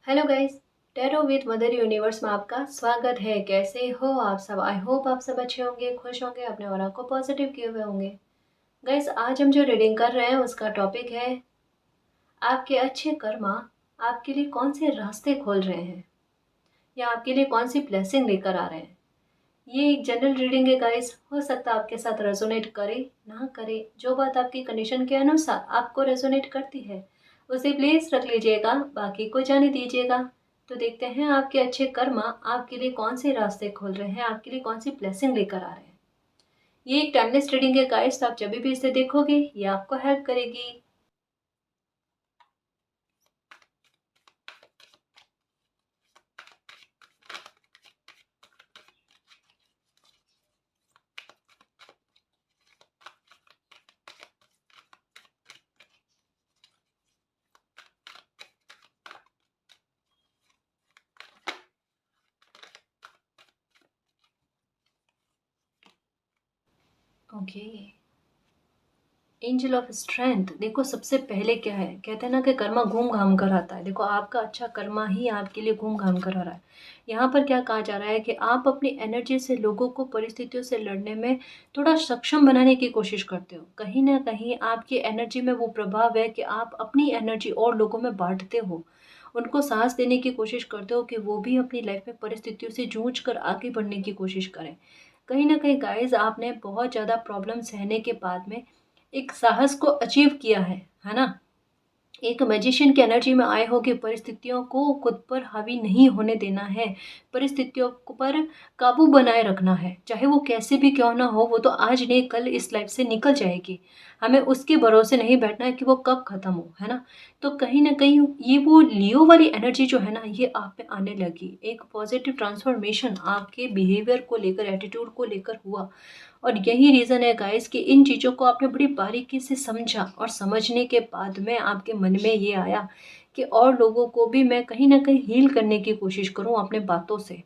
Hello guys. Tarot with mother universe में आपका स्वागत है। कैसे हो आप सब? आई होप आप सब अच्छे होंगे, खुश होंगे, अपने ऑरा को पॉजिटिव किए हुए होंगे। गाइस, आज हम जो रीडिंग कर रहे हैं उसका टॉपिक है आपके अच्छे कर्मा आपके लिए कौन से रास्ते खोल रहे हैं या आपके लिए कौन सी ब्लेसिंग लेकर आ रहे हैं। ये एक जनरल रीडिंग है गाइस। हो सकता है आपके साथ रेजोनेट करे ना करे। जो बात आपकी कंडीशन के अनुसार आपको रेजोनेट करती है उसे प्लीज रख लीजिएगा, बाकी को जाने दीजिएगा। तो देखते हैं आपके अच्छे कर्मा आपके लिए कौन से रास्ते खोल रहे हैं, आपके लिए कौन सी ब्लेसिंग लेकर आ रहे हैं। ये एक टाइमलेस रीडिंग है गाइस, तो आप जब भी इसे देखोगे ये आपको हेल्प करेगी। Okay, angel of strength. देखो, सबसे पहले क्या है, कहते हैं ना कि कर्मा घूम घाम कर आता है। देखो, आपका अच्छा कर्मा ही आपके लिए घूम घाम कर आ रहा है। यहाँ पर क्या कहा जा रहा है कि आप अपनी एनर्जी से लोगों को परिस्थितियों से लड़ने में थोड़ा सक्षम बनाने की कोशिश करते हो। कहीं ना कहीं आपकी एनर्जी में वो प्रभाव है कि आप अपनी एनर्जी और लोगों में बांटते हो, उनको साहस देने की कोशिश करते हो कि वो भी अपनी लाइफ में परिस्थितियों से जूझ कर आगे बढ़ने की कोशिश करें। कहीं ना कहीं गाइज, आपने बहुत ज़्यादा प्रॉब्लम सहने के बाद में एक साहस को अचीव किया है ना। एक मैजिशियन की एनर्जी में आए हो कि परिस्थितियों को खुद पर हावी नहीं होने देना है, परिस्थितियों पर काबू बनाए रखना है। चाहे वो कैसे भी क्यों ना हो, वो तो आज नहीं कल इस लाइफ से निकल जाएगी। हमें उसके भरोसे नहीं बैठना है कि वो कब खत्म हो, है ना। तो कहीं ना कहीं ये वो लियो वाली एनर्जी जो है ना, ये आप पे आने लगी। एक पॉजिटिव ट्रांसफॉर्मेशन आपके बिहेवियर को लेकर, एटीट्यूड को लेकर हुआ। और यही रीज़न है गाइस कि इन चीज़ों को आपने बड़ी बारीकी से समझा, और समझने के बाद में आपके मन में ये आया कि और लोगों को भी मैं कहीं ना कहीं हील करने की कोशिश करूं अपने बातों से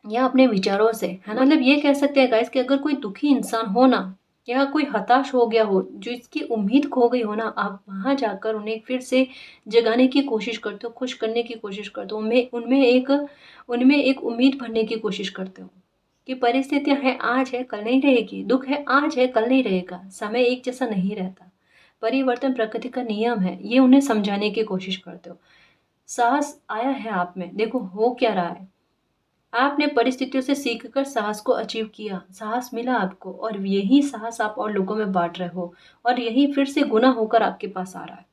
या अपने विचारों से, है ना। मतलब ये कह सकते हैं गाइस कि अगर कोई दुखी इंसान हो ना, या कोई हताश हो गया हो, जो इसकी उम्मीद खो गई हो ना, आप वहां जाकर उन्हें फिर से जगाने की कोशिश करते हो, खुश करने की कोशिश करते हो, उनमें एक उम्मीद भरने की कोशिश करते हो कि परिस्थितियां हैं, आज है कल नहीं रहेगी, दुख है आज है कल नहीं रहेगा, समय एक जैसा नहीं रहता, परिवर्तन प्रकृति का नियम है, ये उन्हें समझाने की कोशिश करते हो। साहस आया है आप में, देखो हो क्या रहा है। आपने परिस्थितियों से सीखकर साहस को अचीव किया, साहस मिला आपको, और यही साहस आप और लोगों में बांट रहे हो, और यही फिर से गुना होकर आपके पास आ रहा है।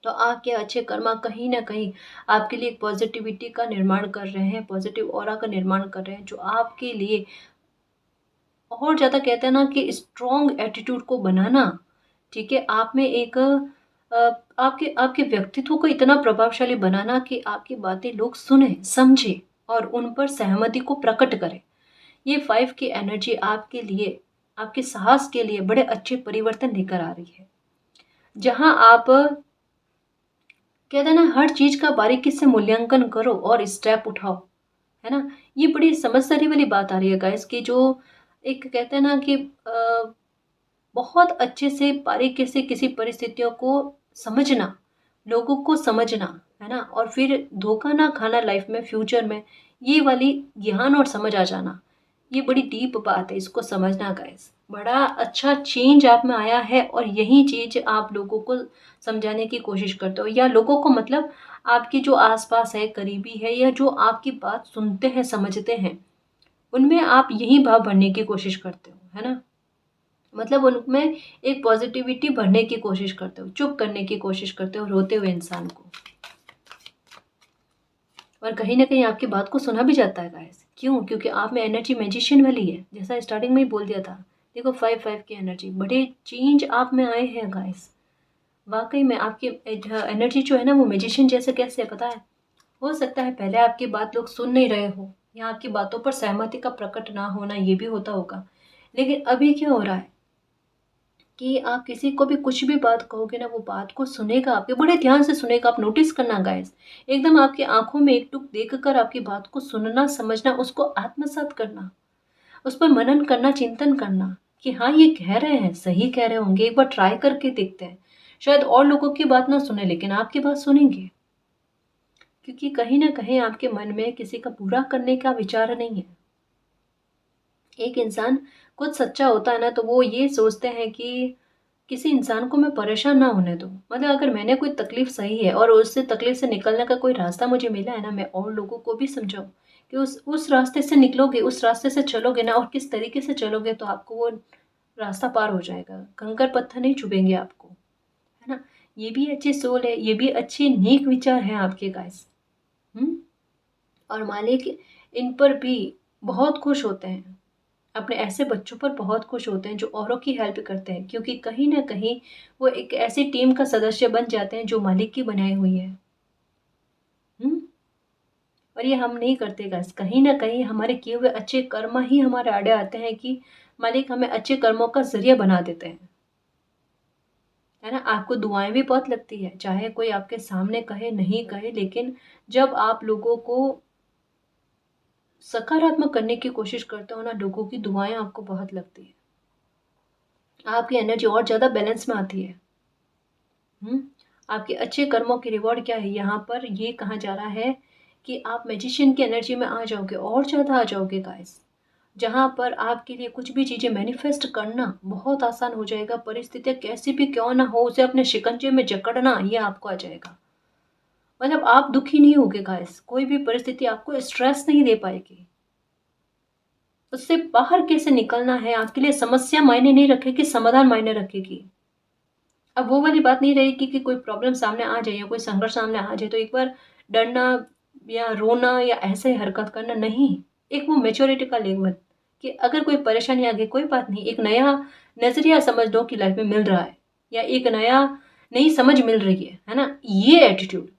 तो आपके अच्छे कर्मा कहीं ना कहीं आपके लिए एक पॉजिटिविटी का निर्माण कर रहे हैं, पॉजिटिव ऑरा का निर्माण कर रहे हैं, जो आपके लिए और ज़्यादा, कहते हैं ना कि स्ट्रॉन्ग एटीट्यूड को बनाना। ठीक है, आप में एक आपके आपके व्यक्तित्व को इतना प्रभावशाली बनाना कि आपकी बातें लोग सुने, समझे और उन पर सहमति को प्रकट करें। ये 5 की एनर्जी आपके लिए, आपके साहस के लिए बड़े अच्छे परिवर्तन लेकर आ रही है। जहां आप, कहते हैं ना, हर चीज का बारीकी से मूल्यांकन करो और स्टेप उठाओ, है ना। ये बड़ी समझदारी वाली बात आ रही है गाइस कि जो एक, कहते हैं ना कि बहुत अच्छे से बारीकी से किसी परिस्थितियों को समझना, लोगों को समझना, है ना, और फिर धोखा ना खाना लाइफ में, फ्यूचर में, ये वाली ज्ञान और समझ आ जाना, ये बड़ी डीप बात है, इसको समझना गाइस। बड़ा अच्छा चेंज आप में आया है, और यही चीज आप लोगों को समझाने की कोशिश करते हो, या लोगों को मतलब आपकी जो आसपास है, करीबी है, या जो आपकी बात सुनते हैं, समझते हैं, उनमें आप यही भाव भरने की कोशिश करते हो, है ना। मतलब उनमें एक पॉजिटिविटी भरने की कोशिश करते हो, चुप करने की कोशिश करते हो रोते हुए इंसान को, और कहीं ना कहीं आपकी बात को सुना भी जाता है गाइस। क्यों? क्योंकि आप में एनर्जी मैजिशियन वाली है, जैसा स्टार्टिंग में ही बोल दिया था। देखो, 5 की एनर्जी, बड़े चेंज आप में आए हैं गाइस। वाकई में आपकी एनर्जी जो है ना, वो मैजिशियन जैसे कैसे है पता है। हो सकता है पहले आपकी बात लोग सुन नहीं रहे हो, या आपकी बातों पर सहमति का प्रकट ना होना, ये भी होता होगा। लेकिन अभी क्या हो रहा है कि आप किसी को भी कुछ भी बात कहोगे ना, वो बात को सुनेगा, आपके बड़े ध्यान से सुनेगा। आप नोटिस करना गाइस, एकदम आपकी आंखों में एक टुक देखकर आपकी बात को सुनना, समझना, उसको आत्मसात करना, उस पर मनन करना, चिंतन करना कि हाँ, ये कह रहे हैं, सही कह रहे होंगे, एक बार ट्राई करके देखते हैं। शायद और लोगों की बात ना सुने, लेकिन आपकी बात सुनेंगे। क्योंकि कहीं न कहीं आपके मन में किसी का बुरा करने का विचार नहीं है। एक इंसान खुद सच्चा होता है ना, तो वो ये सोचते हैं कि किसी इंसान को मैं परेशान ना होने दूँ। मतलब अगर मैंने कोई तकलीफ़ सही है और उससे तकलीफ़ से निकलने का कोई रास्ता मुझे मिला है ना, मैं और लोगों को भी समझाऊँ कि उस रास्ते से निकलोगे, उस रास्ते से चलोगे ना, और किस तरीके से चलोगे तो आपको वो रास्ता पार हो जाएगा। कंकर पत्थर नहीं चुभेंगे आपको, है ना? ये भी अच्छी सोल है, ये भी अच्छे नेक विचार हैं आपके गाइस। हुँ? और मालिक इन पर भी बहुत खुश होते हैं। अपने ऐसे बच्चों पर बहुत खुश होते हैं जो औरों की हेल्प करते हैं, क्योंकि कहीं न कहीं वो एक ऐसी टीम का सदस्य बन जाते हैं जो मालिक की बनाई हुई है। हुँ? और ये हम नहीं करते गाइस, कहीं न कहीं हमारे किए हुए अच्छे कर्म ही हमारे आड़े आते हैं कि मालिक हमें अच्छे कर्मों का ज़रिया बना देते हैं। है ना? आपको दुआएँ भी बहुत लगती है, चाहे कोई आपके सामने कहे, नहीं कहे, लेकिन जब आप लोगों को सकारात्मक करने की कोशिश करते हो ना, लोगों की दुआएँ आपको बहुत लगती है। आपकी एनर्जी और ज़्यादा बैलेंस में आती है। हुँ? आपके अच्छे कर्मों की रिवॉर्ड क्या है? यहाँ पर ये कहा जा रहा है कि आप मैजिशियन की एनर्जी में आ जाओगे, और ज़्यादा आ जाओगे गाइस। जहाँ पर आपके लिए कुछ भी चीज़ें मैनिफेस्ट करना बहुत आसान हो जाएगा, परिस्थितियाँ कैसी भी क्यों ना हो, उसे अपने शिकंजे में जकड़ना ये आपको आ जाएगा। मतलब आप दुखी नहीं होगे गाइस, कोई भी परिस्थिति आपको स्ट्रेस नहीं दे पाएगी। उससे बाहर कैसे निकलना है आपके लिए समस्या मायने नहीं रखेगी, समाधान मायने रखेगी। अब वो वाली बात नहीं रहेगी कि कोई प्रॉब्लम सामने आ जाए या कोई संघर्ष सामने आ जाए तो एक बार डरना या रोना या ऐसे हरकत करना नहीं। एक वो मैच्योरिटी का लेवल कि अगर कोई परेशानी आ गई कोई बात नहीं, एक नया नज़रिया समझ लो कि लाइफ में मिल रहा है या एक नई समझ मिल रही है ना? ये एटीट्यूड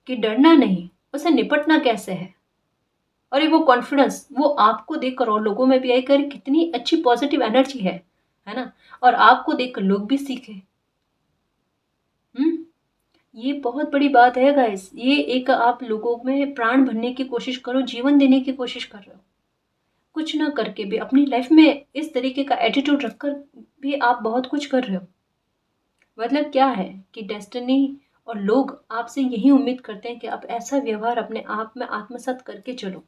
कि डरना नहीं, उससे निपटना कैसे है। और ये वो कॉन्फिडेंस वो आपको देखकर और लोगों में भी आएगा, अरे कितनी अच्छी पॉजिटिव एनर्जी है ना? और आपको देखकर लोग भी सीखें। हुँ? ये बहुत बड़ी बात है गाइस। ये एक आप लोगों में प्राण भरने की कोशिश करो, जीवन देने की कोशिश कर रहे हो। कुछ ना करके भी अपनी लाइफ में इस तरीके का एटीट्यूड रखकर भी आप बहुत कुछ कर रहे हो। मतलब क्या है कि डेस्टिनी और लोग आपसे यही उम्मीद करते हैं कि आप ऐसा व्यवहार अपने आप में आत्मसात करके चलो।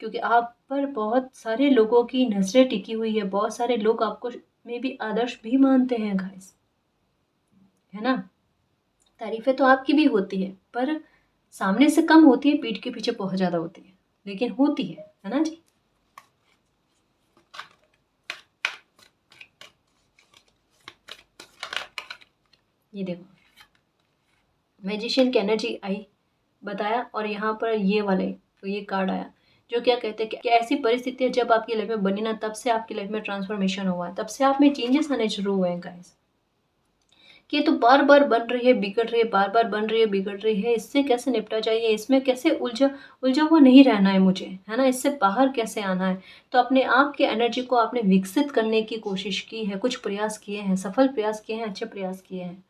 क्योंकि आप पर बहुत सारे लोगों की नज़रें टिकी हुई है, बहुत सारे लोग आपको में भी आदर्श भी मानते हैं गाइस, है ना? तारीफ़ें तो आपकी भी होती है, पर सामने से कम होती है, पीठ के पीछे बहुत ज़्यादा होती है, लेकिन होती है ना जी? ये देखो, मैजिशियन की एनर्जी आई, बताया, और यहाँ पर ये वाले तो ये कार्ड आया, जो क्या कहते हैं कि ऐसी परिस्थितियाँ जब आपकी लाइफ में बनी ना, तब से आपकी लाइफ में ट्रांसफॉर्मेशन हुआ है, तब से आप में चेंजेस आने शुरू हुए हैं गाइस। कि ये तो बार-बार बन रही है, बिगड़ रही है, बार-बार बन रही है, बिगड़ रही है, इससे कैसे निपटा जाए? इसमें कैसे उलझा हुआ नहीं रहना है मुझे, है ना? इससे बाहर कैसे आना है? तो अपने आप की एनर्जी को आपने विकसित करने की कोशिश की है, कुछ प्रयास किए हैं, सफल प्रयास किए हैं, अच्छे प्रयास किए हैं।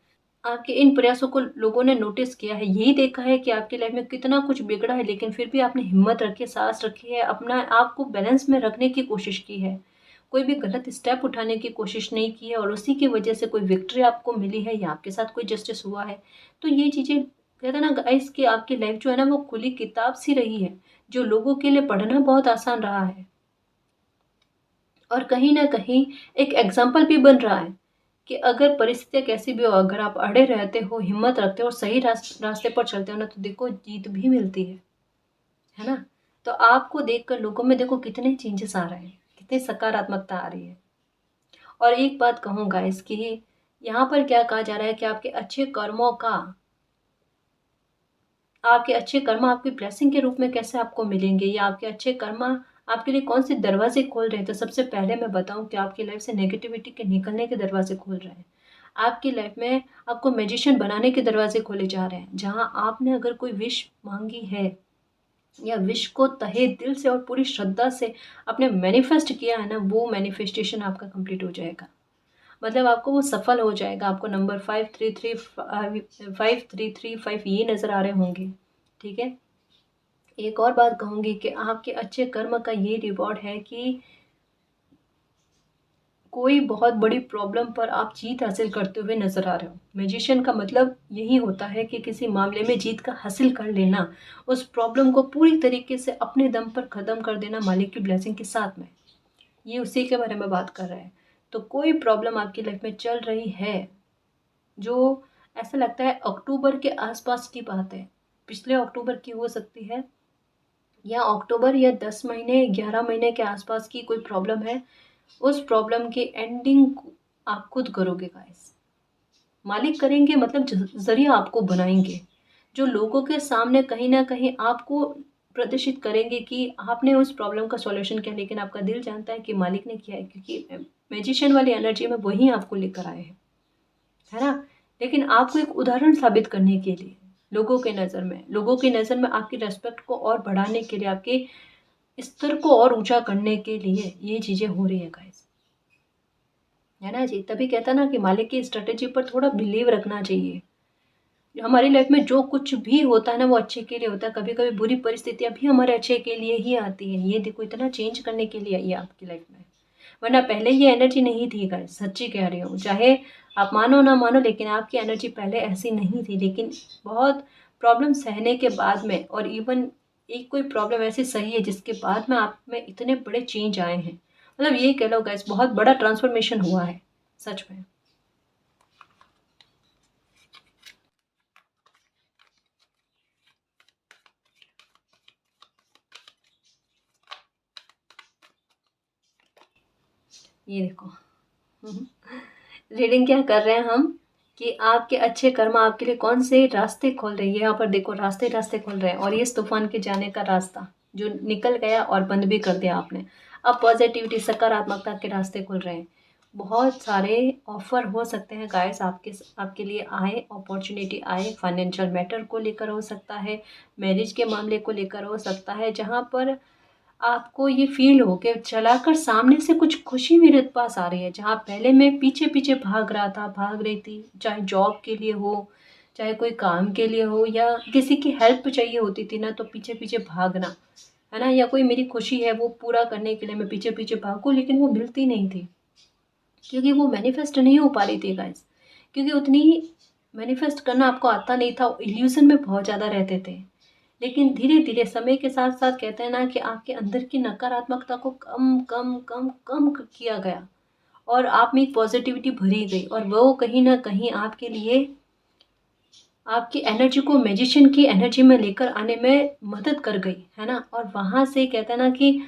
आपके इन प्रयासों को लोगों ने नोटिस किया है, यही देखा है कि आपकी लाइफ में कितना कुछ बिगड़ा है, लेकिन फिर भी आपने हिम्मत रखी है, साहस रखी है, अपना आप को बैलेंस में रखने की कोशिश की है। कोई भी गलत स्टेप उठाने की कोशिश नहीं की है, और उसी की वजह से कोई विक्ट्री आपको मिली है या आपके साथ कोई जस्टिस हुआ है। तो ये चीज़ें कहते हैं ना गाइस कि आपकी लाइफ जो है ना वो खुली किताब सी रही है, जो लोगों के लिए पढ़ना बहुत आसान रहा है। और कहीं न कहीं एक एग्ज़ाम्पल भी बन रहा है कि अगर परिस्थितियाँ कैसी भी हो, अगर आप अड़े रहते हो, हिम्मत रखते हो और सही रास्ते पर चलते हो ना, तो देखो जीत भी मिलती है ना? तो आपको देखकर लोगों में देखो कितने चेंजेस आ रहे हैं, कितनी सकारात्मकता आ रही है। और एक बात कहूँ गाइस कि यहाँ पर क्या कहा जा रहा है कि आपके अच्छे कर्म आपकी ब्लेसिंग के रूप में कैसे आपको मिलेंगे, या आपके अच्छे कर्म आपके लिए कौन से दरवाजे खोल रहे हैं। तो सबसे पहले मैं बताऊं कि आपकी लाइफ से नेगेटिविटी के निकलने के दरवाजे खोल रहे हैं। आपकी लाइफ में आपको मैजिशियन बनाने के दरवाजे खोले जा रहे हैं, जहां आपने अगर कोई विश मांगी है या विश को तहे दिल से और पूरी श्रद्धा से आपने मैनिफेस्ट किया है ना, वो मैनिफेस्टेशन आपका कंप्लीट हो जाएगा। मतलब आपको वो सफल हो जाएगा। आपको नंबर 533 ये नज़र आ रहे होंगे, ठीक है? एक और बात कहूँगी कि आपके अच्छे कर्म का ये रिवॉर्ड है कि कोई बहुत बड़ी प्रॉब्लम पर आप जीत हासिल करते हुए नज़र आ रहे हो। मैजिशियन का मतलब यही होता है कि किसी मामले में जीत का हासिल कर लेना, उस प्रॉब्लम को पूरी तरीके से अपने दम पर ख़त्म कर देना मालिक की ब्लेसिंग के साथ में। ये उसी के बारे में बात कर रहे हैं। तो कोई प्रॉब्लम आपकी लाइफ में चल रही है, जो ऐसा लगता है अक्टूबर के आसपास की बात है, पिछले अक्टूबर की हो सकती है, या अक्टूबर या 10 महीने 11 महीने के आसपास की कोई प्रॉब्लम है, उस प्रॉब्लम की एंडिंग आप खुद करोगे गाइस। मालिक करेंगे मतलब ज़रिया आपको बनाएंगे, जो लोगों के सामने कहीं ना कहीं आपको प्रदर्शित करेंगे कि आपने उस प्रॉब्लम का सॉल्यूशन किया, लेकिन आपका दिल जानता है कि मालिक ने किया है, क्योंकि मैजिशियन वाली एनर्जी में वही आपको लेकर आए हैं, है ना। लेकिन आपको एक उदाहरण साबित करने के लिए, लोगों की नज़र में आपकी रेस्पेक्ट को और बढ़ाने के लिए, आपके स्तर को और ऊंचा करने के लिए ये चीज़ें हो रही है गाइस, है ना जी। तभी कहता ना कि मालिक की स्ट्रेटेजी पर थोड़ा बिलीव रखना चाहिए। हमारी लाइफ में जो कुछ भी होता है ना, वो अच्छे के लिए होता है। कभी कभी बुरी परिस्थितियां भी हमारे अच्छे के लिए ही आती है। ये देखो, इतना चेंज करने के लिए आई है आपकी लाइफ में, वरना पहले ये एनर्जी नहीं थी गाइस, सच्ची कह रही हूँ। चाहे आप मानो ना मानो, लेकिन आपकी एनर्जी पहले ऐसी नहीं थी। लेकिन बहुत प्रॉब्लम सहने के बाद में, और इवन एक कोई प्रॉब्लम ऐसी सही है जिसके बाद में आप में इतने बड़े चेंज आए हैं, मतलब ये कह लो गाइस, बहुत बड़ा ट्रांसफॉर्मेशन हुआ है सच में। ये देखो, रीडिंग क्या कर रहे हैं हम, कि आपके अच्छे कर्म आपके लिए कौन से रास्ते खोल रहे हैं। यहाँ पर देखो, रास्ते रास्ते खोल रहे हैं, और ये इस तूफान के जाने का रास्ता जो निकल गया और बंद भी कर दिया आपने, अब पॉजिटिविटी सकारात्मकता के रास्ते खुल रहे हैं। बहुत सारे ऑफर हो सकते हैं गाइस, आपके लिए आए, अपॉर्चुनिटी आए, फाइनेंशियल मैटर को लेकर हो सकता है, मैरिज के मामले को लेकर हो सकता है, जहाँ पर आपको ये फ़ील हो कि चलाकर सामने से कुछ खुशी मेरे पास आ रही है। जहाँ पहले मैं पीछे-पीछे भाग रहा था, भाग रही थी, चाहे जॉब के लिए हो, चाहे कोई काम के लिए हो, या किसी की हेल्प चाहिए होती थी ना, तो पीछे-पीछे भागना, है ना? या कोई मेरी खुशी है वो पूरा करने के लिए मैं पीछे-पीछे भागूँ, लेकिन वो मिलती नहीं थी। क्योंकि वो मैनिफेस्ट नहीं हो पा रही थी गाइस, क्योंकि उतनी मैनिफेस्ट करना आपको आता नहीं था, इल्यूज़न में बहुत ज़्यादा रहते थे। लेकिन धीरे-धीरे समय के साथ-साथ कहते हैं ना कि आपके अंदर की नकारात्मकता को कम, कम, कम, कम क किया गया, और आप में एक पॉज़िटिविटी भरी गई, और वो कहीं न कहीं आपके लिए आपकी एनर्जी को मैजिशियन की एनर्जी में लेकर आने में मदद कर गई, है ना? और वहाँ से कहते हैं ना कि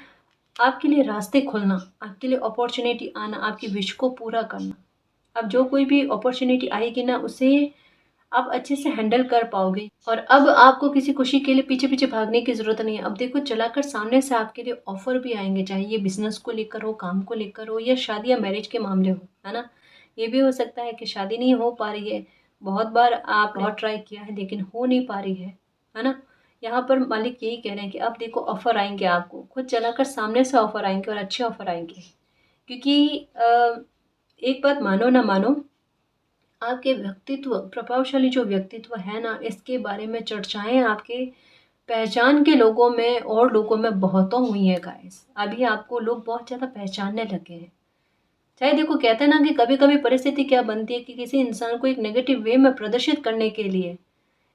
आपके लिए रास्ते खुलना, आपके लिए अपॉर्च्युनिटी आना, आपकी विश को पूरा करना। अब जो कोई भी अपॉर्च्युनिटी आएगी ना, उसे आप अच्छे से हैंडल कर पाओगे, और अब आपको किसी खुशी के लिए पीछे-पीछे भागने की ज़रूरत नहीं है। अब देखो, चलाकर सामने से आपके लिए ऑफ़र भी आएँगे, चाहे ये बिज़नेस को लेकर हो, काम को लेकर हो, या शादी या मैरिज के मामले हो, है ना? ये भी हो सकता है कि शादी नहीं हो पा रही है, बहुत बार आपने बहुत ट्राई किया है लेकिन हो नहीं पा रही है ना? यहाँ पर मालिक यही कह रहे हैं कि अब देखो ऑफ़र आएँगे आपको, खुद चलाकर सामने से ऑफ़र आएँगे, और अच्छे ऑफ़र आएँगे। क्योंकि एक बात मानो ना मानो, आपके व्यक्तित्व, प्रभावशाली जो व्यक्तित्व है ना, इसके बारे में चर्चाएँ आपके पहचान के लोगों में और लोगों में बहुतों हुई है गाइस। अभी आपको लोग बहुत ज़्यादा पहचानने लगे हैं। चाहे देखो, कहते हैं ना कि कभी-कभी परिस्थिति क्या बनती है कि किसी इंसान को एक नेगेटिव वे में प्रदर्शित करने के लिए,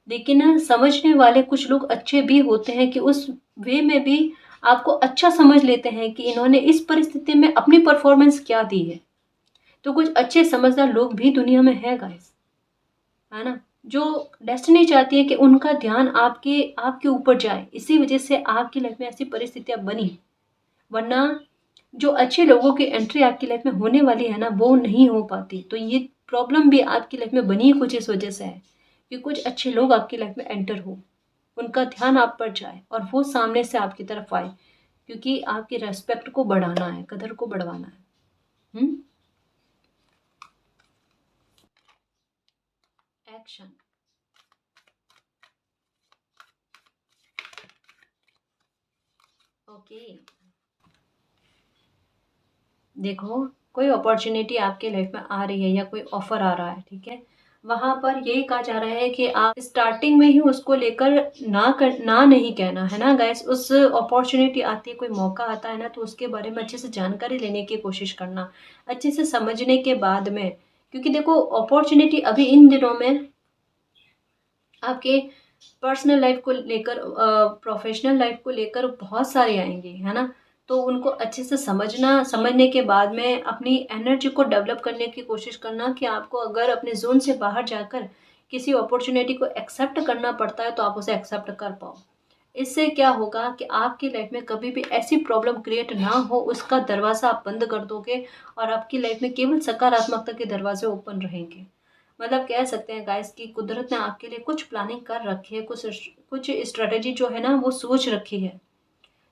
लेकिन ना समझने वाले कुछ लोग अच्छे भी होते हैं कि उस वे में भी आपको अच्छा समझ लेते हैं कि इन्होंने इस परिस्थिति में अपनी परफ़ॉर्मेंस क्या दी है। तो कुछ अच्छे समझदार लोग भी दुनिया में हैं गाइस, है ना? जो डेस्टिनी चाहती है कि उनका ध्यान आपके आपके ऊपर जाए, इसी वजह से आपकी लाइफ में ऐसी परिस्थितियाँ बनी। वरना जो अच्छे लोगों की एंट्री आपकी लाइफ में होने वाली है ना, वो नहीं हो पाती। तो ये प्रॉब्लम भी आपकी लाइफ में बनी कुछ इस वजह से है कि कुछ अच्छे लोग आपकी लाइफ में एंटर हो, उनका ध्यान आप पर जाए, और वो सामने से आपकी तरफ आए, क्योंकि आपकी रेस्पेक्ट को बढ़ाना है, कदर को बढ़वाना है। हुँ? एक्शन। ओके। देखो, कोई अपॉर्च्युनिटी आपके लाइफ में आ रही है, या कोई ऑफ़र आ रहा है, ठीक है? वहाँ पर यही कहा जा रहा है कि आप स्टार्टिंग में ही उसको लेकर ना नहीं कहना, है ना गाइस? उस अपॉर्च्युनिटी आती है, कोई मौका आता है ना, तो उसके बारे में अच्छे से जानकारी लेने की कोशिश करना, अच्छे से समझने के बाद में। क्योंकि देखो अपॉर्च्युनिटी अभी इन दिनों में आपके पर्सनल लाइफ को लेकर प्रोफेशनल लाइफ को लेकर बहुत सारे आएँगे, है ना? तो उनको अच्छे से समझने के बाद में अपनी एनर्जी को डेवलप करने की कोशिश करना कि आपको अगर अपने ज़ोन से बाहर जाकर किसी अपॉर्च्युनिटी को एक्सेप्ट करना पड़ता है, तो आप उसे एक्सेप्ट कर पाओ। इससे क्या होगा कि आपकी लाइफ में कभी भी ऐसी प्रॉब्लम क्रिएट ना हो, उसका दरवाज़ा आप बंद कर दोगे और आपकी लाइफ में केवल सकारात्मकता के दरवाजे ओपन रहेंगे। मतलब कह सकते हैं गाइस कि कुदरत ने आपके लिए कुछ प्लानिंग कर रखी है, कुछ स्ट्रैटेजी जो है ना वो सोच रखी है।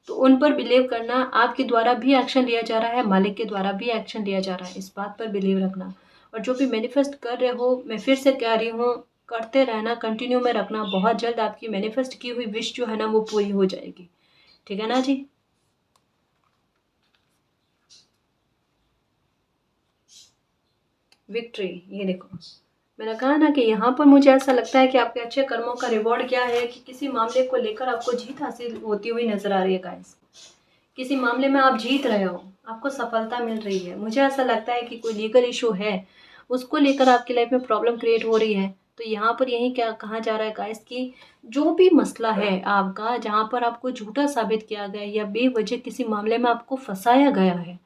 तो उन पर बिलीव करना, आपके द्वारा भी एक्शन लिया जा रहा है, मालिक के द्वारा भी एक्शन लिया जा रहा है, इस बात पर बिलीव रखना। और जो भी मैनिफेस्ट कर रहे हो, मैं फिर से कह रही हूँ, करते रहना, कंटिन्यू में रखना। बहुत जल्द आपकी मैनिफेस्ट की हुई विश जो है ना वो पूरी हो जाएगी। ठीक है ना जी? विक्ट्री, ये देखो, मैंने कहा ना कि यहाँ पर मुझे ऐसा लगता है कि आपके अच्छे कर्मों का रिवॉर्ड क्या है कि किसी मामले को लेकर आपको जीत हासिल होती हुई नजर आ रही है गाइस। किसी मामले में आप जीत रहे हो, आपको सफलता मिल रही है। मुझे ऐसा लगता है कि कोई लीगल इशू है, उसको लेकर आपकी लाइफ में प्रॉब्लम क्रिएट हो रही है। तो यहाँ पर यही क्या कहा जा रहा है गाइस कि जो भी मसला है आपका, जहाँ पर आपको झूठा साबित किया गया या बेवजह किसी मामले में आपको फंसाया गया है,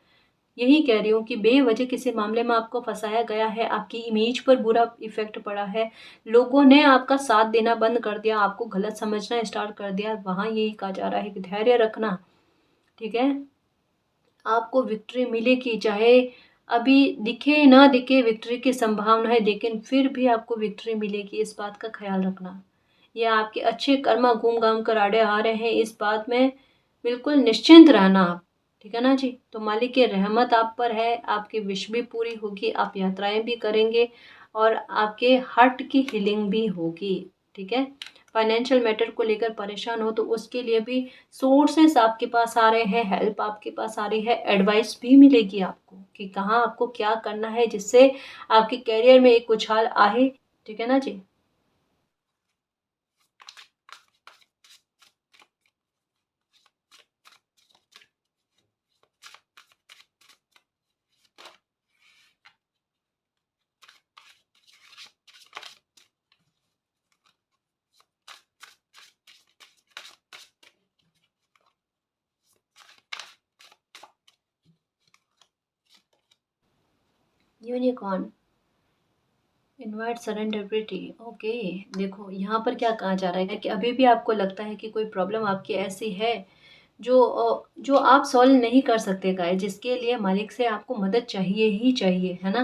यही कह रही हूँ कि बेवजह किसी मामले में आपको फंसाया गया है, आपकी इमेज पर बुरा इफ़ेक्ट पड़ा है, लोगों ने आपका साथ देना बंद कर दिया, आपको गलत समझना स्टार्ट कर दिया, वहाँ यही कहा जा रहा है कि धैर्य रखना, ठीक है? आपको विक्ट्री मिलेगी, चाहे अभी दिखे ना दिखे विक्ट्री की संभावना है, लेकिन फिर भी आपको विक्ट्री मिलेगी, इस बात का ख्याल रखना। ये आपके अच्छे कर्मा घूम घाम कर आड़े आ रहे हैं, इस बात में बिल्कुल निश्चिंत रहना आप। ठीक है ना जी? तो मालिक की रहमत आप पर है, आपकी विश भी पूरी होगी, आप यात्राएं भी करेंगे और आपके हार्ट की हीलिंग भी होगी। ठीक है? फाइनेंशियल मैटर को लेकर परेशान हो तो उसके लिए भी सोर्सेस आपके पास आ रहे हैं, हेल्प आपके पास आ रही है, एडवाइस भी मिलेगी आपको कि कहाँ आपको क्या करना है जिससे आपके करियर में एक उछाल आए। ठीक है ना जी? Unicorn, invite surrenderability, okay. देखो यहाँ पर क्या कहा जा रहा है कि अभी भी आपको लगता है कि कोई प्रॉब्लम आपकी ऐसी है जो आप सॉल्व नहीं कर सकते गाइस, जिसके लिए मालिक से आपको मदद चाहिए ही चाहिए, है ना?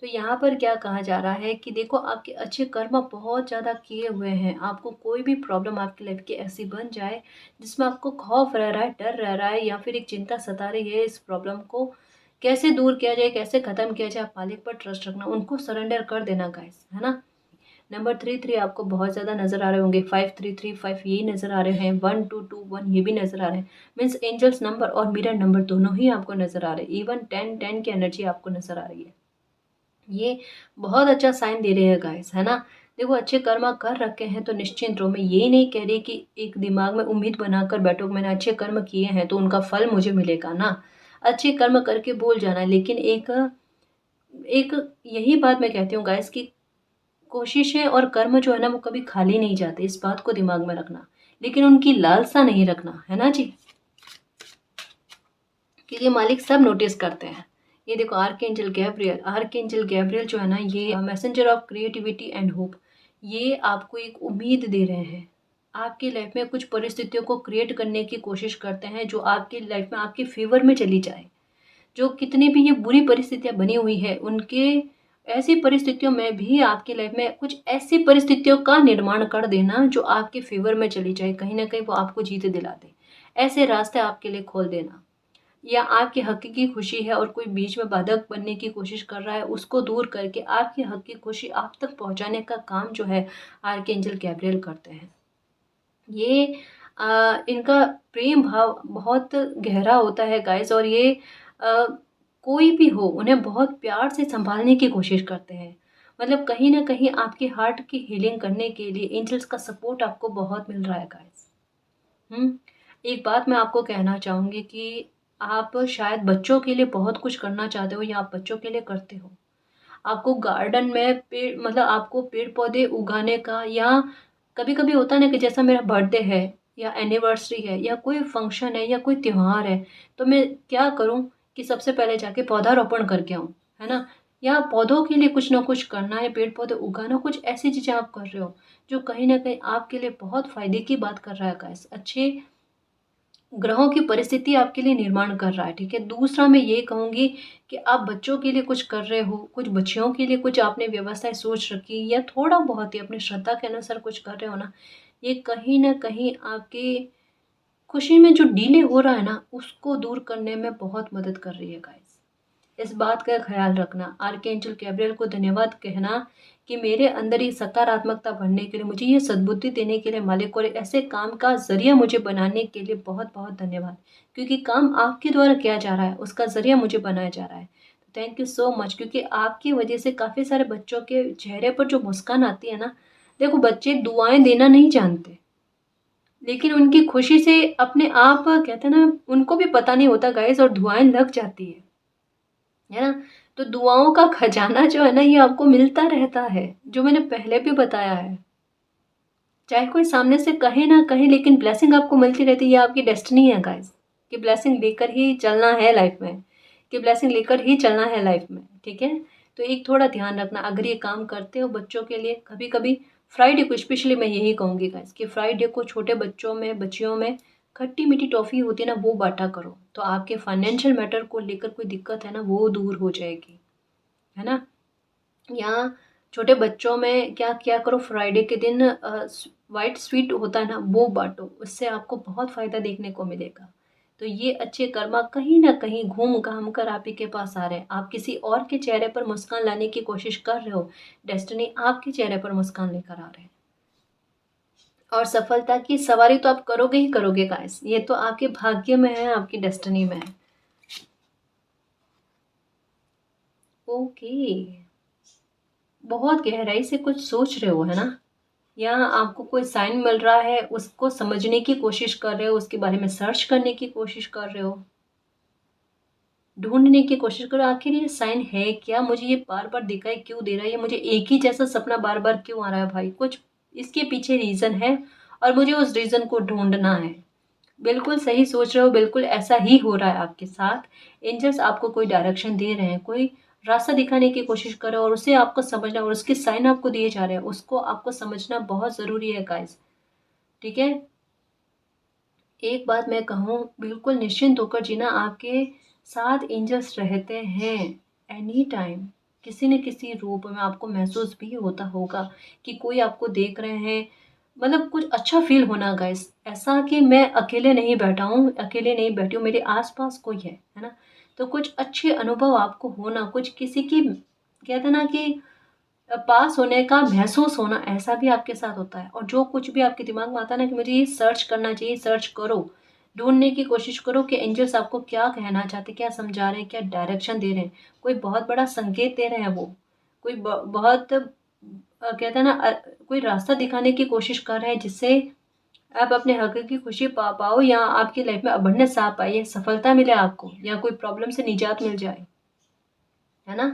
तो यहाँ पर क्या कहा जा रहा है कि देखो आपके अच्छे कर्म बहुत ज़्यादा किए हुए हैं, आपको कोई भी प्रॉब्लम आपकी लाइफ की ऐसी बन जाए जिसमें आपको खौफ रह रहा है, डर रह रहा है या फिर एक चिंता सता रही है, इस प्रॉब्लम को कैसे दूर किया जाए, कैसे ख़त्म किया जाए, आप मालिक पर ट्रस्ट रखना, उनको सरेंडर कर देना गाइस, है ना? नंबर 3 आपको बहुत ज़्यादा नज़र आ रहे होंगे, 5335 यही नज़र आ रहे हैं, 1221 ये भी नज़र आ रहे हैं। मीन्स एंजल्स नंबर और मिरर नंबर दोनों ही आपको नज़र आ रहे हैं। इवन 10 की एनर्जी आपको नज़र आ रही है। ये बहुत अच्छा साइन दे रहे हैं गाइस, है ना? देखो अच्छे कर्मा कर रखे हैं तो निश्चिंत रहो। मैं ये नहीं कह रही कि एक दिमाग में उम्मीद बनाकर बैठो मैंने अच्छे कर्म किए हैं तो उनका फल मुझे मिलेगा ना। अच्छे कर्म करके भूल जाना, लेकिन एक एक यही बात मैं कहती हूँ गाइस कि कोशिशें और कर्म जो है ना वो कभी खाली नहीं जाते, इस बात को दिमाग में रखना। लेकिन उनकी लालसा नहीं रखना, है ना जी? क्योंकि मालिक सब नोटिस करते हैं। ये देखो आर्कएंजल गैब्रियल जो है ना ये messenger of creativity and hope, ये आपको एक उम्मीद दे रहे हैं। आपकी लाइफ में कुछ परिस्थितियों को क्रिएट करने की कोशिश करते हैं जो आपकी लाइफ में आपके फेवर में चली जाए। जो कितनी भी ये बुरी परिस्थितियाँ बनी हुई है उनके ऐसी परिस्थितियों में भी आपकी लाइफ में कुछ ऐसी परिस्थितियों का निर्माण कर देना जो आपके फेवर में चली जाए, कहीं ना कहीं वो आपको जीत दिला दे। ऐसे रास्ते आपके लिए खोल देना, या आपकी हकीकी खुशी है और कोई बीच में बाधक बनने की कोशिश कर रहा है उसको दूर करके आपकी हकीकी खुशी आप तक पहुंचाने का काम जो है आर्कएंजल गैब्रियल करते हैं। ये इनका प्रेम भाव बहुत गहरा होता है गाइस, और ये अ, कोई भी हो उन्हें बहुत प्यार से संभालने की कोशिश करते हैं। मतलब कहीं न कहीं आपके हार्ट की हीलिंग करने के लिए एंजल्स का सपोर्ट आपको बहुत मिल रहा है गाइस। एक बात मैं आपको कहना चाहूँगी कि आप शायद बच्चों के लिए बहुत कुछ करना चाहते हो या आप बच्चों के लिए करते हो। आपको गार्डन में पेड़ मतलब आपको पेड़-पौधे उगाने का या कभी-कभी होता है ना कि जैसा मेरा बर्थडे है या एनिवर्सरी है या कोई फंक्शन है या कोई त्योहार है, तो मैं क्या करूँ कि सबसे पहले जाके पौधारोपण करके आऊँ, है ना? या पौधों के लिए कुछ ना कुछ करना या पेड़-पौधे उगाना, कुछ ऐसी चीज़ें आप कर रहे हो, जो कहीं न कहीं आपके लिए बहुत फ़ायदे की बात कर रहा है गाइस। अच्छे ग्रहों की परिस्थिति आपके लिए निर्माण कर रहा है, ठीक है? दूसरा मैं ये कहूँगी कि आप बच्चों के लिए कुछ कर रहे हो, कुछ बच्चियों के लिए कुछ आपने व्यवस्थाएँ सोच रखी या थोड़ा बहुत ही अपनी श्रद्धा के अनुसार कुछ कर रहे हो ना, ये कहीं न कहीं आपकी खुशी में जो डिले हो रहा है ना, उसको दूर करने में बहुत मदद कर रही है गाइस। इस बात का ख़्याल रखना। आर्कएंजल गैब्रियल को धन्यवाद कहना कि मेरे अंदर ये सकारात्मकता भरने के लिए, मुझे ये सद्बुद्धि देने के लिए मालिक, और ऐसे काम का ज़रिया मुझे बनाने के लिए बहुत-बहुत धन्यवाद। क्योंकि काम आपके द्वारा किया जा रहा है, उसका ज़रिया मुझे बनाया जा रहा है। थैंक यू सो मच, क्योंकि आपकी वज़ह से काफ़ी सारे बच्चों के चेहरे पर जो मुस्कान आती है ना, देखो बच्चे दुआएँ देना नहीं जानते, लेकिन उनकी खुशी से अपने आप कहते हैं ना, उनको भी पता नहीं होता गाइस, और दुआएँ लग जाती है ना? तो दुआओं का खजाना जो है ना, ये आपको मिलता रहता है, जो मैंने पहले भी बताया है। चाहे कोई सामने से कहे ना कहे, लेकिन ब्लेसिंग आपको मिलती रहती है, ये आपकी डेस्टिनी है गाइस, कि ब्लेसिंग लेकर ही चलना है लाइफ में, कि ब्लेसिंग लेकर ही चलना है लाइफ में, ठीक है? तो एक थोड़ा ध्यान रखना, अगर ये काम करते हो बच्चों के लिए, कभी-कभी फ्राइडे को स्पेशली मैं यही कहूँगी गाइस, कि फ्राइडे को छोटे बच्चों में, बच्चियों में खट्टी-मीठी टॉफ़ी होती है ना, वो बाँटा करो। तो आपके फाइनेंशियल मैटर को लेकर कोई दिक्कत है ना, वो दूर हो जाएगी, है ना? या छोटे बच्चों में क्या किया करो, फ्राइडे के दिन व्हाइट स्वीट होता है ना, वो बाँटो, उससे आपको बहुत फ़ायदा देखने को मिलेगा। तो ये अच्छे कर्मा कहीं न कहीं घूम-घाम कर आप ही के पास आ रहे हैं। आप किसी और के चेहरे पर मुस्कान लाने की कोशिश कर रहे हो, डेस्टिनी आपके चेहरे पर मुस्कान लेकर आ रहे हैं। और सफलता की सवारी तो आप करोगे ही करोगे गाइस, ये तो आपके भाग्य में है, आपकी डेस्टिनी में है। ओके, बहुत गहराई से कुछ सोच रहे हो, है ना? या आपको कोई साइन मिल रहा है, उसको समझने की कोशिश कर रहे हो, उसके बारे में सर्च करने की कोशिश कर रहे हो, ढूँढने की कोशिश करो, आखिर ये साइन है क्या? मुझे ये बार-बार दिखाई क्यों दे रहा है? ये मुझे एक ही जैसा सपना बार-बार क्यों आ रहा है भाई? कुछ इसके पीछे रीज़न है और मुझे उस रीज़न को ढूँढना है। बिल्कुल सही सोच रहे हो, बिल्कुल ऐसा ही हो रहा है आपके साथ। एंजल्स आपको कोई डायरेक्शन दे रहे हैं, कोई रास्ता दिखाने की कोशिश कर रहे हो और उसे आपको समझना, और उसके साइन आपको दिए जा रहे हैं, उसको आपको समझना बहुत ज़रूरी है गाइज़, ठीक है? एक बात मैं कहूँ, बिल्कुल निश्चिंत होकर जीना, आपके साथ एंजल्स रहते हैं एनी टाइम, किसी न किसी रूप में आपको महसूस भी होता होगा कि कोई आपको देख रहे हैं, मतलब कुछ अच्छा फ़ील होना गाइस, ऐसा कि मैं अकेले नहीं बैठा हूँ, अकेले नहीं बैठी हूँ, मेरे आस-पास कोई है ना? तो कुछ अच्छे अनुभव आपको होना, कुछ किसी की कहते हैं ना कि पास होने का महसूस होना, ऐसा भी आपके साथ होता है। और जो कुछ भी आपके दिमाग में आता है ना कि मुझे ये सर्च करना चाहिए, सर्च करो, ढूँढने की कोशिश करो कि एंजल्स आपको क्या कहना चाहते हैं, क्या समझा रहे हैं, क्या डायरेक्शन दे रहे हैं। कोई बहुत बड़ा संकेत दे रहे हैं वो, कोई बहुत कहते हैं ना कोई रास्ता दिखाने की कोशिश कर रहे हैं, जिससे आप अपने हक़ की खुशी पा पाओ या आपकी लाइफ़ में अबंडेंस आ पाए, या सफलता मिले आपको, या कोई प्रॉब्लम से निजात मिल जाए, है ना?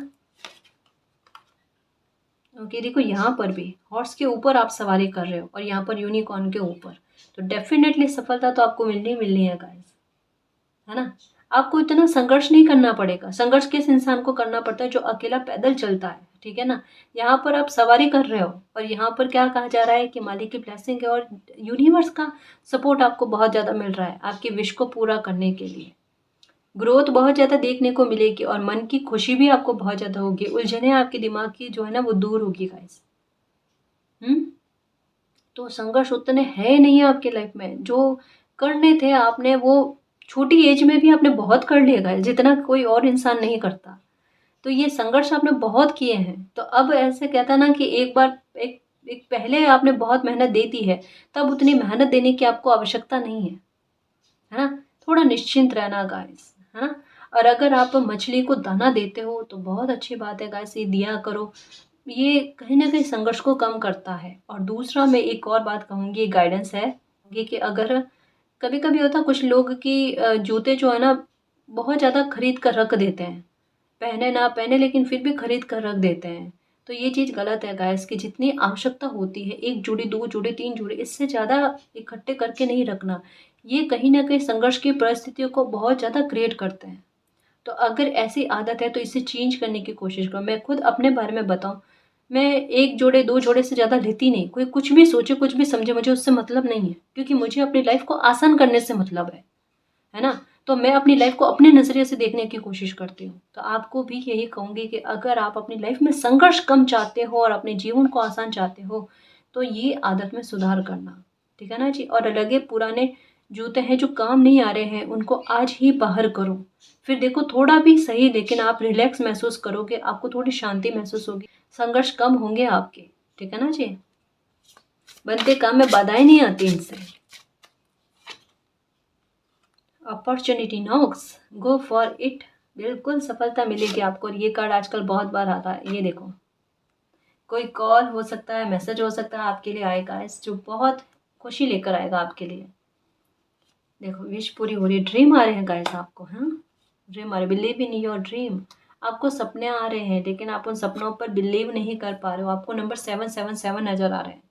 ओके, देखो यहाँ पर भी हॉर्स के ऊपर आप सवारी कर रहे हो और यहाँ पर यूनिकॉर्न के ऊपर, तो डेफ़िनेटली सफलता तो आपको मिलनी ही मिलनी है गाइस, है ना? आपको इतना संघर्ष नहीं करना पड़ेगा, संघर्ष किस इंसान को करना पड़ता है, जो अकेला पैदल चलता है, ठीक है ना? यहाँ पर आप सवारी कर रहे हो और यहाँ पर क्या कहा जा रहा है कि मालिक की ब्लेसिंग है और यूनिवर्स का सपोर्ट आपको बहुत ज़्यादा मिल रहा है, आपके विश को पूरा करने के लिए। ग्रोथ बहुत ज़्यादा देखने को मिलेगी और मन की खुशी भी आपको बहुत ज़्यादा होगी, उलझनें आपके दिमाग की जो है ना वो दूर होगी गाइस। हुँ? तो संघर्ष उतने है नहीं आपकी लाइफ में, जो करने थे आपने वो छोटी एज में भी आपने बहुत कर लिए गाइस, जितना कोई और इंसान नहीं करता। तो ये संघर्ष आपने बहुत किए हैं, तो अब ऐसे कहता है ना कि एक बार एक एक पहले आपने बहुत मेहनत दे दी है, तब उतनी मेहनत देने की आपको आवश्यकता नहीं है ना? थोड़ा निश्चिंत रहना गाइस, है ना? और अगर आप मछली को दाना देते हो, तो बहुत अच्छी बात है गाइस, ये दिया करो। ये कहीं न कहीं संघर्ष को कम करता है। और दूसरा मैं एक और बात कहूँगी, गाइडेंस है, ये कि अगर कभी-कभी होता है कुछ लोग कि जूते जो है ना बहुत ज़्यादा खरीद कर रख देते हैं। पहने ना पहने लेकिन फिर भी खरीद कर रख देते हैं। तो ये चीज़ गलत है गाइस कि जितनी आवश्यकता होती है 1 जोड़ी, 2 जोड़ी, 3 जोड़ी, इससे ज़्यादा इकट्ठे करके नहीं रखना। ये कहीं न कहीं संघर्ष की परिस्थितियों को बहुत ज़्यादा क्रिएट करते हैं। तो अगर ऐसी आदत है तो इसे चेंज करने की कोशिश करो। मैं खुद अपने बारे में बताऊँ, मैं 1 जोड़े 2 जोड़े से ज़्यादा लेती नहीं। कोई कुछ भी सोचे, कुछ भी समझे, मुझे उससे मतलब नहीं है, क्योंकि मुझे अपनी लाइफ़ को आसान करने से मतलब है ना? तो मैं अपनी लाइफ़ को अपने नज़रिए से देखने की कोशिश करती हूँ। तो आपको भी यही कहूँगी कि अगर आप अपनी लाइफ़ में संघर्ष कम चाहते हो और अपने जीवन को आसान चाहते हो, तो ये आदत में सुधार करना, ठीक है ना जी? और लगे पुराने जूते हैं जो काम नहीं आ रहे हैं, उनको आज ही बाहर करो। फिर देखो थोड़ा भी सही, लेकिन आप रिलैक्स महसूस करोगे, आपको थोड़ी शांति महसूस होगी, संघर्ष कम होंगे आपके, ठीक है ना जी? बनते काम में बाधाएँ नहीं आती इनसे। Opportunity knocks, go for it. बिल्कुल सफलता मिलेगी आपको। और ये कार्ड आजकल बहुत बार आता है, ये देखो। कोई कॉल हो सकता है, मैसेज हो सकता है आपके लिए आएगा, इस जो बहुत खुशी लेकर आएगा आपके लिए। देखो विश पूरी हो रही है, ड्रीम आ रहे हैं गाइस आपको, हाँ, ड्रीम आ रहे, बिलीव इन योर ड्रीम। आपको सपने आ रहे हैं लेकिन आप उन सपनों पर बिलीव नहीं कर पा रहे हो। आपको नंबर 777 नजर आ रहे हैं,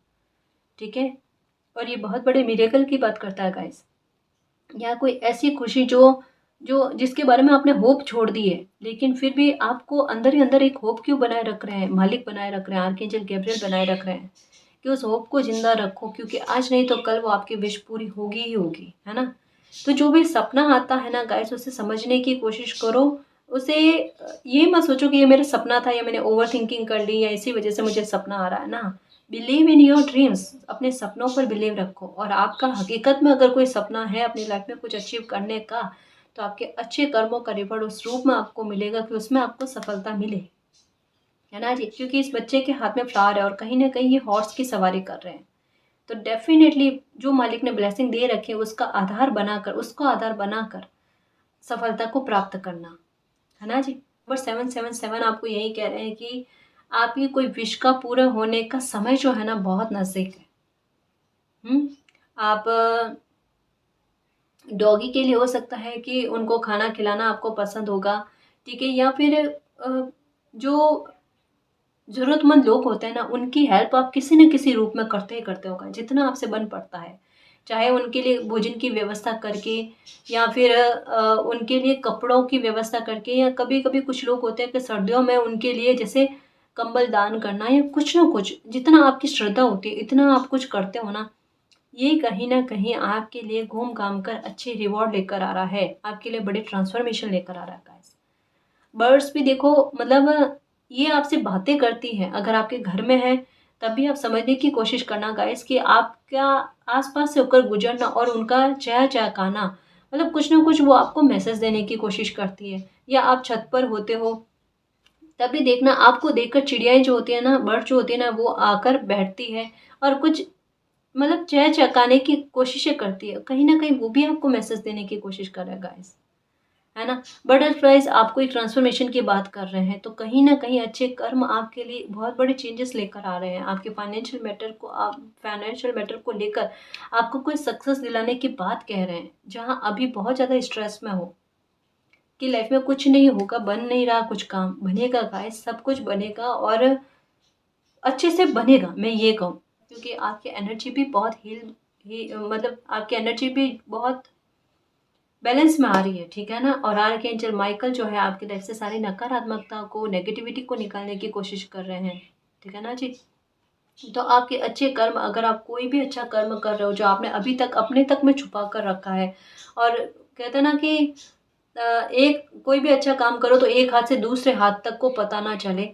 ठीक है? और ये बहुत बड़े मिरेकल की बात करता है गाइस। या कोई ऐसी खुशी जो जो जिसके बारे में आपने होप छोड़ दी है, लेकिन फिर भी आपको अंदर ही अंदर एक होप क्यों बनाए रख रहे हैं, मालिक बनाए रख रहे हैं, आर्कएंजल गैब्रियल बनाए रख रहे हैं कि उस होप को जिंदा रखो, क्योंकि आज नहीं तो कल वो आपकी विश पूरी होगी ही होगी, है ना? तो जो भी सपना आता है ना गाइस, उसे समझने की कोशिश करो। उसे ये मत सोचो कि ये मेरा सपना था या मैंने ओवर थिंकिंग कर ली या इसी वजह से मुझे सपना आ रहा है ना। बिलीव इन योर ड्रीम्स, अपने सपनों पर बिलीव रखो। और आपका हकीकत में अगर कोई सपना है अपनी लाइफ में कुछ अचीव करने का, तो आपके अच्छे कर्मों का रिवॉर्ड उस रूप में आपको मिलेगा कि उसमें आपको सफलता मिले, है ना जी? क्योंकि इस बच्चे के हाथ में फ्लावर है और कहीं ना कहीं ये हॉर्स की सवारी कर रहे हैं। तो डेफिनेटली जो मालिक ने ब्लेसिंग दे रखी है उसका आधार बनाकर, उसको आधार बनाकर सफलता को प्राप्त करना, है ना जी? नंबर 777 आपको यही कह रहे हैं कि आपकी कोई विश का पूरा होने का समय जो है ना बहुत नज़दीक है। आप डॉगी के लिए हो सकता है कि उनको खाना खिलाना आपको पसंद होगा, ठीक है? या फिर जो ज़रूरतमंद लोग होते हैं ना, उनकी हेल्प आप किसी न किसी रूप में करते ही करते होगा, जितना आपसे बन पड़ता है। चाहे उनके लिए भोजन की व्यवस्था करके, या फिर उनके लिए कपड़ों की व्यवस्था करके, या कभी-कभी कुछ लोग होते हैं कि सर्दियों में उनके लिए जैसे कंबल दान करना या कुछ न कुछ, जितना आपकी श्रद्धा होती है, इतना आप कुछ करते हो ना, ये कहीं न कहीं आपके लिए घूम-घाम कर अच्छे रिवॉर्ड लेकर आ रहा है, आपके लिए बड़ी ट्रांसफ़ॉर्मेशन लेकर आ रहा है गाइस। बर्ड्स भी देखो, मतलब ये आपसे बातें करती हैं। अगर आपके घर में है, तब भी आप समझने की कोशिश करना गाइस कि आपका आस-पास से होकर गुज़रना और उनका चहचहाना, मतलब कुछ ना कुछ वो आपको मैसेज देने की कोशिश करती है। या आप छत पर होते हो, तब भी देखना आपको देखकर चिड़ियाएँ जो होती हैं ना, बर्ड जो होती है ना, वो आकर बैठती है और कुछ मतलब चहचहाने की कोशिशें करती है। कहीं न कहीं वो भी आपको मैसेज देने की कोशिश कर रहा है गाइस। है ना? बटरफ्लाइज़ आपको एक ट्रांसफ़ॉर्मेशन की बात कर रहे हैं, तो कहीं न कहीं अच्छे कर्म आपके लिए बहुत बड़े चेंजेस लेकर आ रहे हैं। आपके फाइनेंशियल मैटर को लेकर आपको कोई सक्सेस दिलाने की बात कह रहे हैं, जहाँ अभी बहुत ज़्यादा स्ट्रेस में हो कि लाइफ़ में कुछ नहीं होगा, बन नहीं रहा कुछ काम। बनेगा गाइस, सब कुछ बनेगा और अच्छे से बनेगा, मैं ये कहूँ। क्योंकि आपकी एनर्जी भी बहुत मतलब आपकी एनर्जी भी बहुत बैलेंस में आ रही है, ठीक है ना? और आर्कएंजल माइकल जो है आपकी लाइफ से सारी नकारात्मकता को, नेगेटिविटी को निकालने की कोशिश कर रहे हैं, ठीक है ना जी? तो आपके अच्छे कर्म, अगर आप कोई भी अच्छा कर्म कर रहे हो जो आपने अभी तक अपने तक में छुपा कर रखा है, और कहते हैं ना कि एक कोई भी अच्छा काम करो तो एक हाथ से दूसरे हाथ तक को पता ना चले,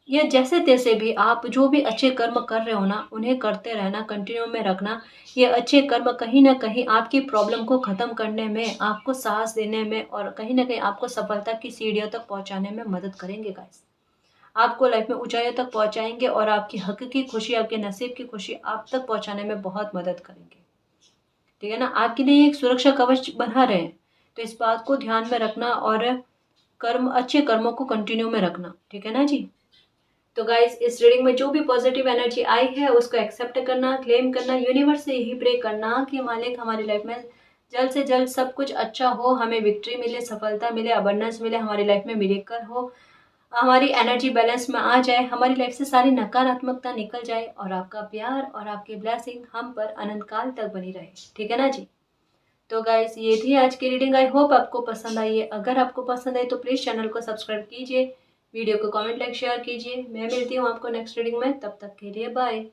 या जैसे-तैसे भी आप जो भी अच्छे कर्म कर रहे हो ना, उन्हें करते रहना, कंटिन्यू में रखना। ये अच्छे कर्म कहीं न कहीं आपकी प्रॉब्लम को ख़त्म करने में, आपको साहस देने में और कहीं न कहीं आपको सफलता की सीढ़ियों तक पहुँचाने में मदद करेंगे गाइस। आपको लाइफ में ऊँचाइयों तक पहुँचाएँगे और आपकी हक़ की खुशी, आपके नसीब की खुशी आप तक पहुँचाने में बहुत मदद करेंगे। ठीक है ना? आपके लिए एक सुरक्षा कवच बना रहे हैं। तो इस बात को ध्यान में रखना और अच्छे कर्मों को कंटिन्यू में रखना। ठीक है ना जी? तो गाइस इस रीडिंग में जो भी पॉजिटिव एनर्जी आई है उसको एक्सेप्ट करना, क्लेम करना, यूनिवर्स से यही प्रे करना कि मालिक हमारी लाइफ में जल्द से जल्द सब कुछ अच्छा हो, हमें विक्ट्री मिले, सफलता मिले, अबंडेंस मिले, हमारी लाइफ में मिरेकल हो, हमारी एनर्जी बैलेंस में आ जाए, हमारी लाइफ से सारी नकारात्मकता निकल जाए और आपका प्यार और आपकी ब्लेसिंग हम पर अनंत काल तक बनी रहे। ठीक है ना जी। तो गाइस ये थी आज की रीडिंग। आई होप आपको पसंद आई है। अगर आपको पसंद आई तो प्लीज़ चैनल को सब्सक्राइब कीजिए, वीडियो को कमेंट लाइक शेयर कीजिए। मैं मिलती हूँ आपको नेक्स्ट रीडिंग में, तब तक के लिए बाय।